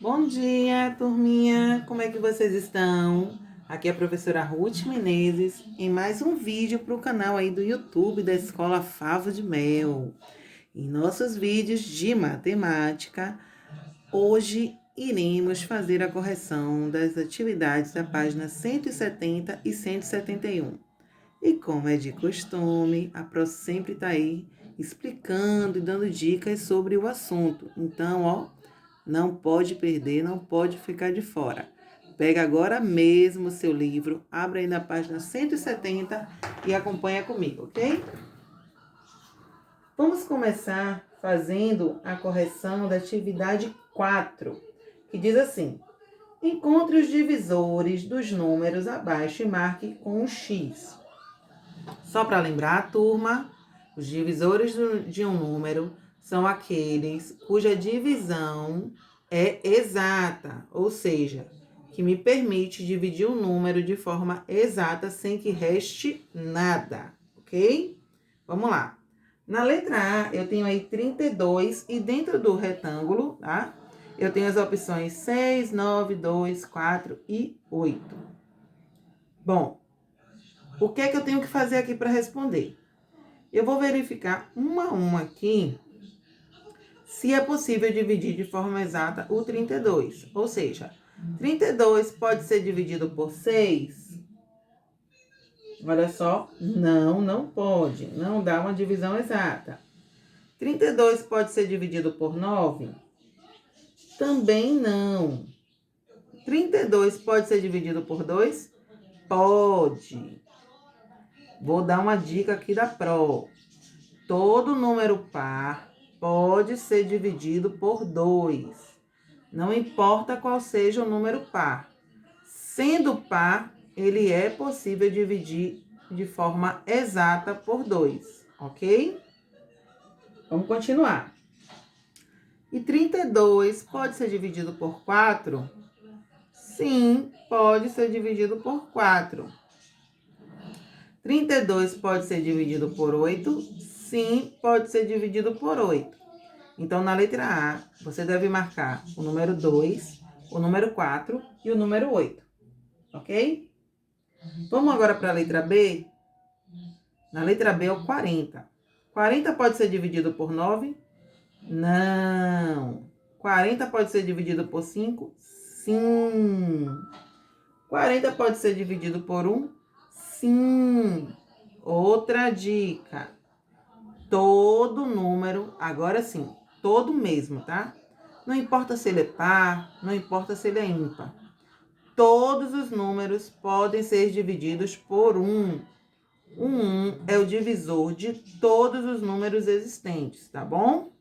Bom dia, turminha! Como é que vocês estão? Aqui é a professora Ruth Menezes em mais um vídeo para o canal aí do YouTube da Escola Favo de Mel. Em nossos vídeos de matemática, hoje iremos fazer a correção das atividades da página 170 e 171. E como é de costume, a Pro sempre está aí explicando e dando dicas sobre o assunto. Então, não pode perder, não pode ficar de fora. Pega agora mesmo o seu livro, abre aí na página 170 e acompanha comigo, ok? Vamos começar fazendo a correção da atividade 4, que diz assim: encontre os divisores dos números abaixo e marque com um X. Só para lembrar a turma, os divisores de um número são aqueles cuja divisão é exata, ou seja, que me permite dividir o número de forma exata sem que reste nada, ok? Vamos lá. Na letra A, eu tenho aí 32 e dentro do retângulo, tá? Eu tenho as opções 6, 9, 2, 4 e 8. Bom, o que é que eu tenho que fazer aqui para responder? Eu vou verificar uma a uma aqui se é possível dividir de forma exata o 32. Ou seja, 32 pode ser dividido por 6? Olha só, não pode. Não dá uma divisão exata. 32 pode ser dividido por 9? Também não. 32 pode ser dividido por 2? Pode. Vou dar uma dica aqui da Pro. Todo número par pode ser dividido por 2. Não importa qual seja o número par. Sendo par, ele é possível dividir de forma exata por 2, ok? Vamos continuar. E 32 pode ser dividido por 4? Sim, pode ser dividido por 4. 32 pode ser dividido por 8? Sim, pode ser dividido por 8. Então, na letra A, você deve marcar o número 2, o número 4 e o número 8, ok? Vamos agora para a letra B? Na letra B é o 40. 40 pode ser dividido por 9? Não. 40 pode ser dividido por 5? Sim. 40 pode ser dividido por 1? Sim. Outra dica. Todo número, agora sim, todo mesmo, tá? Não importa se ele é par, não importa se ele é ímpar. Todos os números podem ser divididos por 1. O 1 é o divisor de todos os números existentes, tá bom?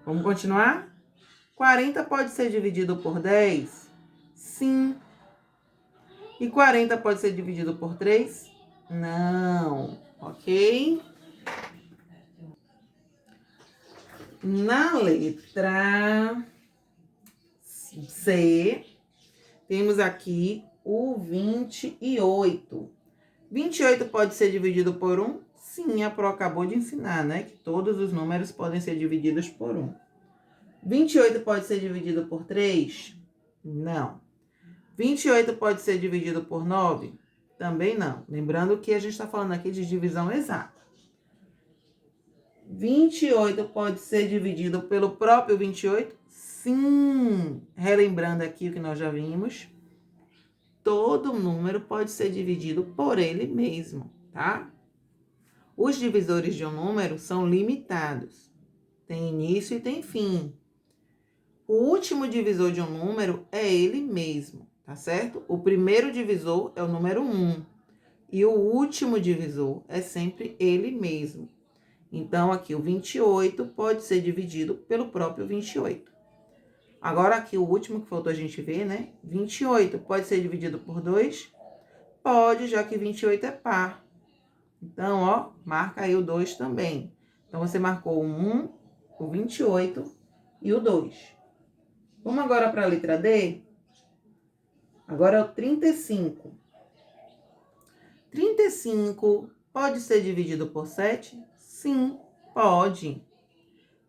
Vamos continuar? 40 pode ser dividido por 10? Sim. E 40 pode ser dividido por 3? Não. Ok? Na letra C, temos aqui o 28. 28 pode ser dividido por 1? Sim, a Pro acabou de ensinar, né? Que todos os números podem ser divididos por 1. 28 pode ser dividido por 3? Não. 28 pode ser dividido por 9? Também não. Lembrando que a gente está falando aqui de divisão exata. 28 pode ser dividido pelo próprio 28? Sim. Relembrando aqui o que nós já vimos. Todo número pode ser dividido por ele mesmo, tá? Os divisores de um número são limitados. Tem início e tem fim. O último divisor de um número é ele mesmo, tá certo? O primeiro divisor é o número 1. E o último divisor é sempre ele mesmo. Então, aqui o 28 pode ser dividido pelo próprio 28. Agora, aqui o último que faltou a gente ver, né? 28 pode ser dividido por 2? Pode, já que 28 é par. Então, marca aí o 2 também. Então, você marcou o 1, o 28 e o 2. Vamos agora para a letra D? Agora é o 35. 35 pode ser dividido por 7? Sim, pode.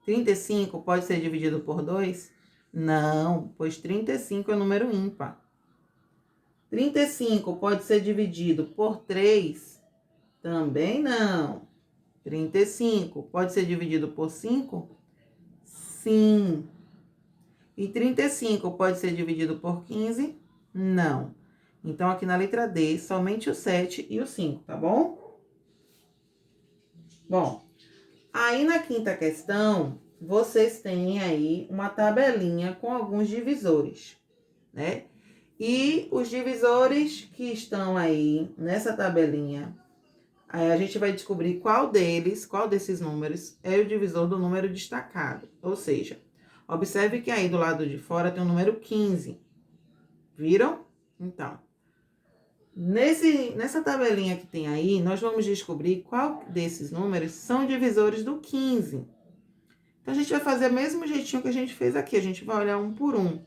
35 pode ser dividido por 2? Não, pois 35 é número ímpar. 35 pode ser dividido por 3? Também não. 35 pode ser dividido por 5? Sim. E 35 pode ser dividido por 15? Não. Então, aqui na letra D, somente o 7 e o 5, tá bom? Bom, aí na quinta questão, vocês têm aí uma tabelinha com alguns divisores, né? E os divisores que estão aí nessa tabelinha, aí a gente vai descobrir qual desses números é o divisor do número destacado. Ou seja, observe que aí do lado de fora tem o número 15. Viram? Então, nessa tabelinha que tem aí, nós vamos descobrir qual desses números são divisores do 15. Então, a gente vai fazer o mesmo jeitinho que a gente fez aqui. A gente vai olhar um por um.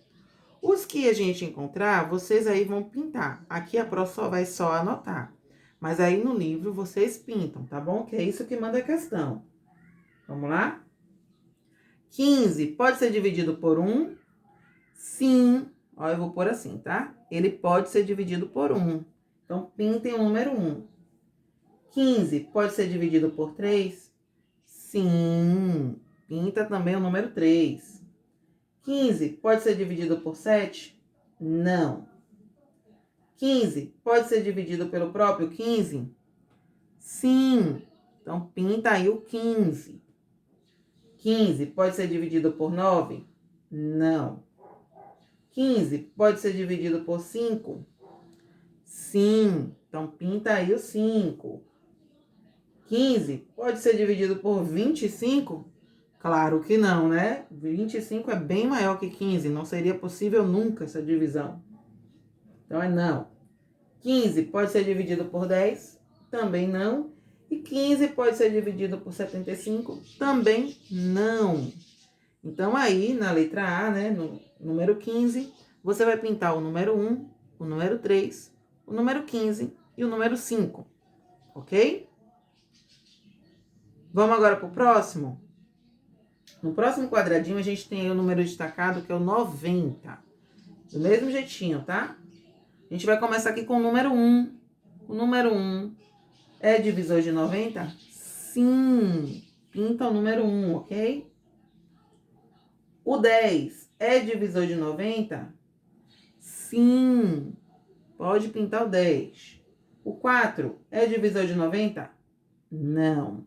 Os que a gente encontrar, vocês aí vão pintar. Aqui a Pro só vai só anotar. Mas aí no livro vocês pintam, tá bom? Que é isso que manda a questão. Vamos lá? 15 pode ser dividido por 1? Sim. Ó, eu vou pôr assim, tá? Ele pode ser dividido por 1. Então, pintem o número 1. 15 pode ser dividido por 3? Sim. Pinta também o número 3. 15 pode ser dividido por 7? Não. 15 pode ser dividido pelo próprio 15? Sim. Então, pinta aí o 15. 15 pode ser dividido por 9? Não. 15 pode ser dividido por 5? Sim. Então, pinta aí o 5. 15 pode ser dividido por 25? Claro que não, né? 25 é bem maior que 15. Não seria possível nunca essa divisão. Então, é não. 15 pode ser dividido por 10? Também não. E 15 pode ser dividido por 75? Também não. Então, aí, na letra A, né, no número 15, você vai pintar o número 1, o número 3, o número 15 e o número 5, ok? Vamos agora para o próximo? No próximo quadradinho, a gente tem o número destacado, que é o 90. Do mesmo jeitinho, tá? A gente vai começar aqui com o número 1. O número 1 é divisor de 90? Sim. Pinta o número 1, ok? O 10 é divisor de 90? Sim. Pode pintar o 10. O 4 é divisor de 90? Não.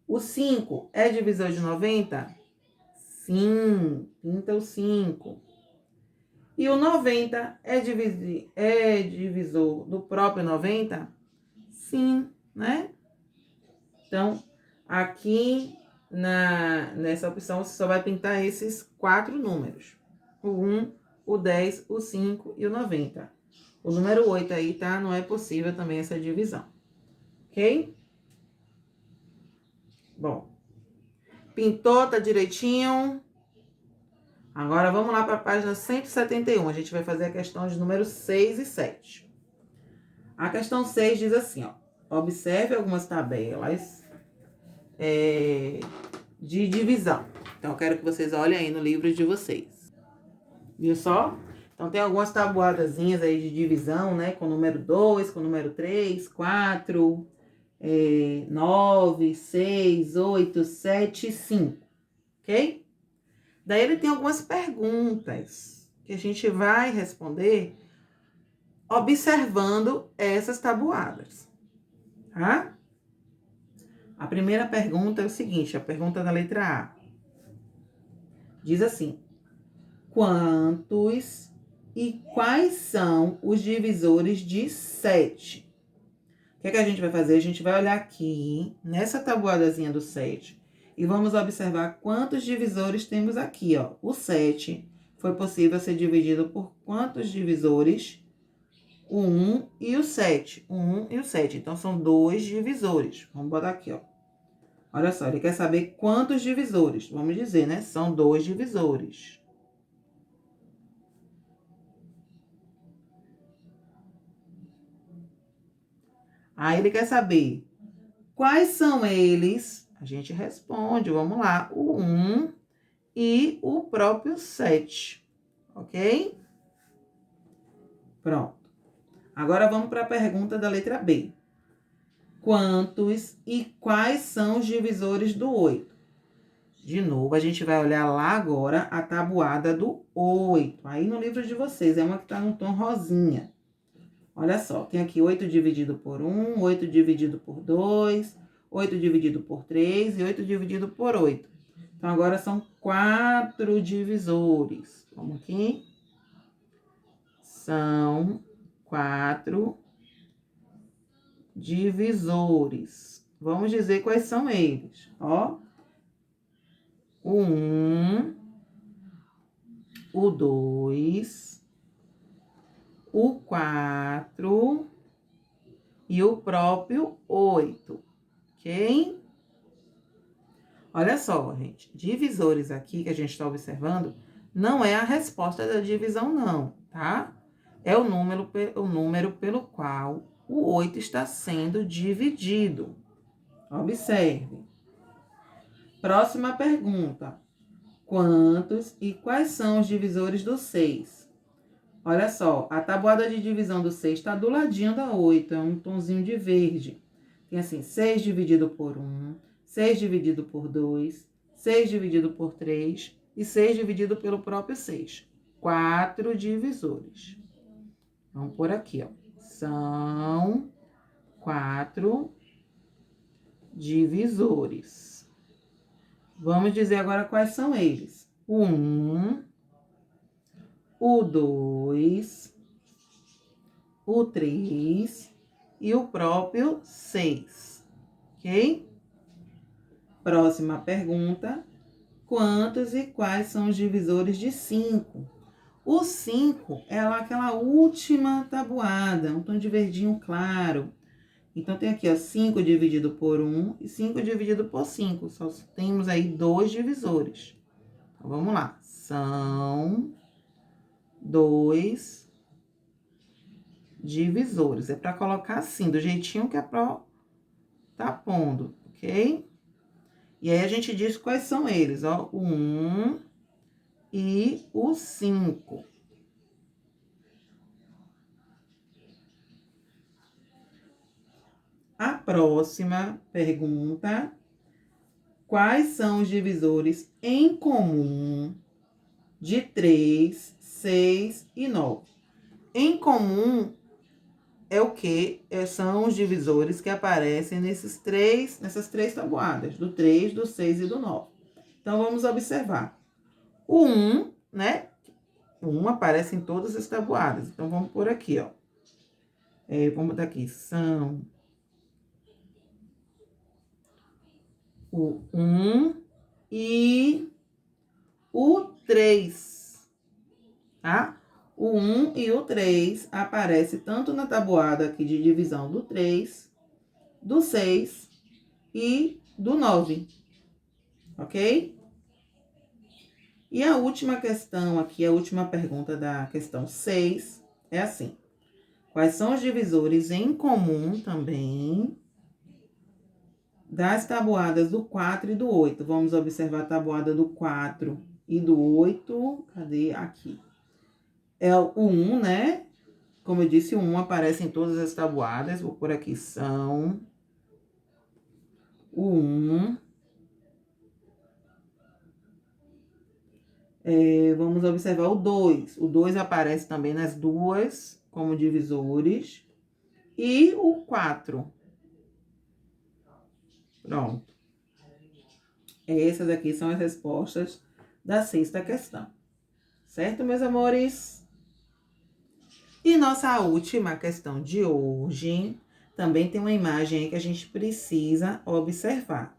O 5 é divisor de 90? Sim. Pinta o 5. E o 90 é divisor do próprio 90? Sim, né? Então, aqui nessa opção, você só vai pintar esses 4 números. O 1, o 10, o 5 e o 90. O número 8 aí, tá? Não é possível também essa divisão. Ok? Bom, pintou, tá direitinho? Agora, vamos lá para a página 171. A gente vai fazer a questão de números 6 e 7. A questão 6 diz assim, ó. Observe algumas tabelas de divisão. Então, eu quero que vocês olhem aí no livro de vocês. Viu só? Então, tem algumas tabuadazinhas aí de divisão, né? Com o número 2, com o número 3, 4, 9, 6, 8, 7 e 5. Ok? Daí, ele tem algumas perguntas que a gente vai responder observando essas tabuadas, tá? A primeira pergunta é o seguinte, a pergunta da letra A. Diz assim: quantos e quais são os divisores de 7? O que é que a gente vai fazer? A gente vai olhar aqui, nessa tabuadazinha do 7, e vamos observar quantos divisores temos aqui, ó. O 7 foi possível ser dividido por quantos divisores? O 1 e o 7. O 1 e o 7. Então, são 2 divisores. Vamos botar aqui, ó. Olha só, ele quer saber quantos divisores. Vamos dizer, né? São 2 divisores. Aí ele quer saber quais são eles. A gente responde, vamos lá. O 1 e o próprio 7, ok? Pronto. Agora vamos para a pergunta da letra B. Quantos e quais são os divisores do 8? De novo, a gente vai olhar lá agora a tabuada do 8. Aí no livro de vocês, é uma que está no tom rosinha. Olha só, tem aqui 8 dividido por 1, 8 dividido por 2, 8 dividido por 3 e 8 dividido por 8. Então, agora são 4 divisores. Vamos aqui. São 4 divisores. Vamos dizer quais são eles. Ó, o 1, o 2, o 4 e o próprio 8, ok? Olha só, gente, divisores aqui que a gente está observando não é a resposta da divisão não, tá? É o número pelo qual o 8 está sendo dividido. Observe. Próxima pergunta. Quantos e quais são os divisores do 6? Olha só, a tabuada de divisão do 6 está do ladinho da 8, é um tonzinho de verde. Tem assim, 6 dividido por 1, 6 dividido por 2, 6 dividido por 3 e 6 dividido pelo próprio 6. 4 divisores. Vamos por aqui, ó. São 4 divisores. Vamos dizer agora quais são eles. O 1, o 2, o 3 e o próprio 6, ok? Próxima pergunta. Quantos e quais são os divisores de 5? O 5 é lá aquela última tabuada, um tom de verdinho claro. Então, tem aqui, ó, 5 dividido por 1 e 5 dividido por 5. Só temos aí 2 divisores. Então, vamos lá. São 2 divisores. É para colocar assim, do jeitinho que é para tá pondo, ok? E aí, a gente diz quais são eles, ó. O 1 e o 5. A próxima pergunta. Quais são os divisores em comum de 3, 6 e 9? Em comum é o quê? São os divisores que aparecem nessas três tabuadas, do 3, do 6 e do 9. Então, vamos observar. O 1, né? O 1 aparece em todas as tabuadas. Então, vamos por aqui, ó. Vamos botar aqui, são o 1 e o 3, tá? O 1 e o 3 aparece tanto na tabuada aqui de divisão do 3, do 6 e do 9, ok? E a última questão aqui, a última pergunta da questão 6 é assim. Quais são os divisores em comum também das tabuadas do 4 e do 8? Vamos observar a tabuada do 4 e do 8. Cadê? Aqui. É o 1, né? Como eu disse, o 1 aparece em todas as tabuadas. Vou por aqui, são o 1. Vamos observar o 2. O 2 aparece também nas duas como divisores. E o 4. Pronto. Essas aqui são as respostas da sexta questão. Certo, meus amores? E nossa última questão de hoje também tem uma imagem aí que a gente precisa observar.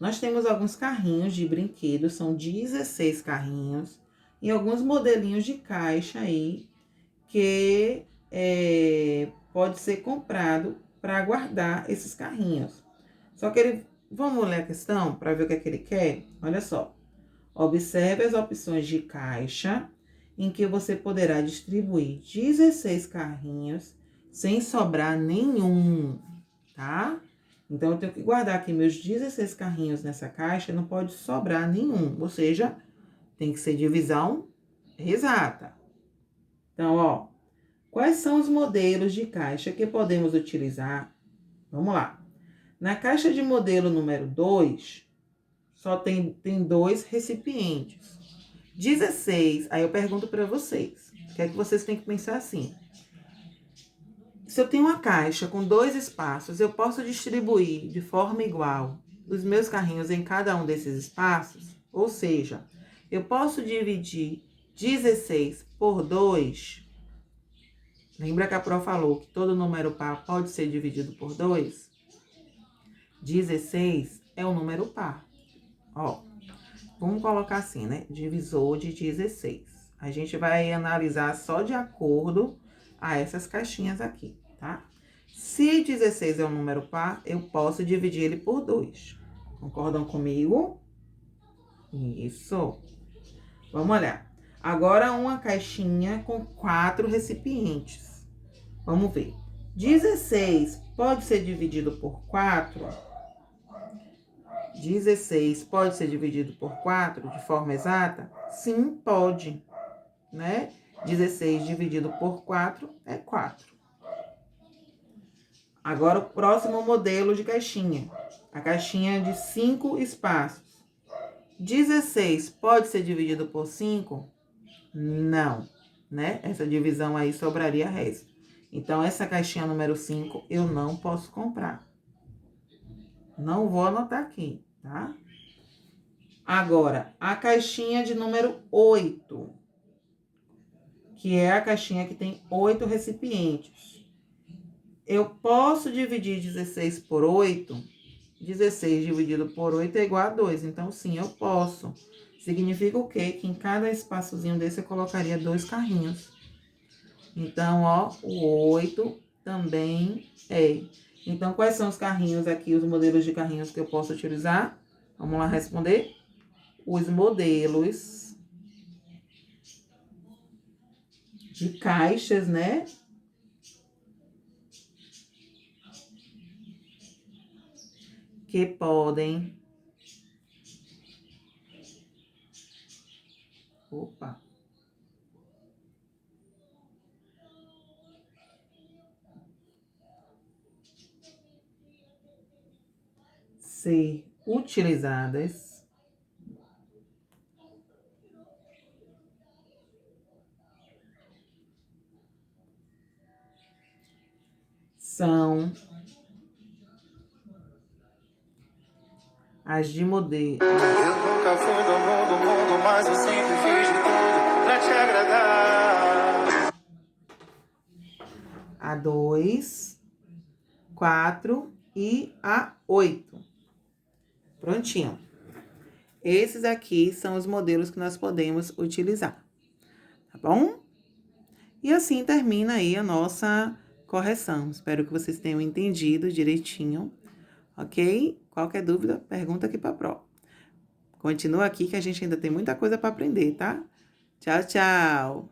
Nós temos alguns carrinhos de brinquedos, são 16 carrinhos, e alguns modelinhos de caixa aí que pode ser comprado para guardar esses carrinhos. Só que vamos ler a questão para ver o que é que ele quer? Olha só. Observe as opções de caixa em que você poderá distribuir 16 carrinhos sem sobrar nenhum, tá? Então, eu tenho que guardar aqui meus 16 carrinhos nessa caixa, não pode sobrar nenhum, ou seja, tem que ser divisão exata. Então, ó, quais são os modelos de caixa que podemos utilizar? Vamos lá. Na caixa de modelo número 2, só tem 2 recipientes. 16, aí eu pergunto para vocês, o que é que vocês têm que pensar assim? Se eu tenho uma caixa com 2 espaços, eu posso distribuir de forma igual os meus carrinhos em cada um desses espaços? Ou seja, eu posso dividir 16 por 2. Lembra que a Pro falou que todo número par pode ser dividido por 2? 16 é um número par. Ó, vamos colocar assim, né? Divisor de 16. A gente vai analisar só de acordo a essas caixinhas aqui, tá? Se 16 é um número par, eu posso dividir ele por 2. Concordam comigo? Isso. Vamos olhar. Agora, uma caixinha com 4 recipientes. Vamos ver. 16 pode ser dividido por 4? 16 pode ser dividido por 4 de forma exata? Sim, pode, né? 16 dividido por 4 é 4. Agora, o próximo modelo de caixinha. A caixinha de 5 espaços. 16 pode ser dividido por 5? Não, né? Essa divisão aí sobraria resto. Então, essa caixinha número 5 eu não posso comprar. Não vou anotar aqui, tá? Agora, a caixinha de número 8, que é a caixinha que tem 8 recipientes. Eu posso dividir 16 por 8? 16 dividido por 8 é igual a 2. Então, sim, eu posso. Significa o quê? Que em cada espaçozinho desse eu colocaria 2 carrinhos. Então, ó, o 8 também é. Então, quais são os carrinhos aqui, os modelos de carrinhos que eu posso utilizar? Vamos lá responder? Os modelos de caixas, né? Que podem... Opa! Ser utilizadas são as de modelo. Eu nunca fui do mundo, mas eu sempre fiz de tudo pra te agradar. A 2, 4 e a 8. Prontinho. Esses aqui são os modelos que nós podemos utilizar, tá bom? E assim termina aí a nossa correção. Espero que vocês tenham entendido direitinho, ok? Qualquer dúvida, pergunta aqui pra Pro. Continua aqui que a gente ainda tem muita coisa para aprender, tá? Tchau, tchau!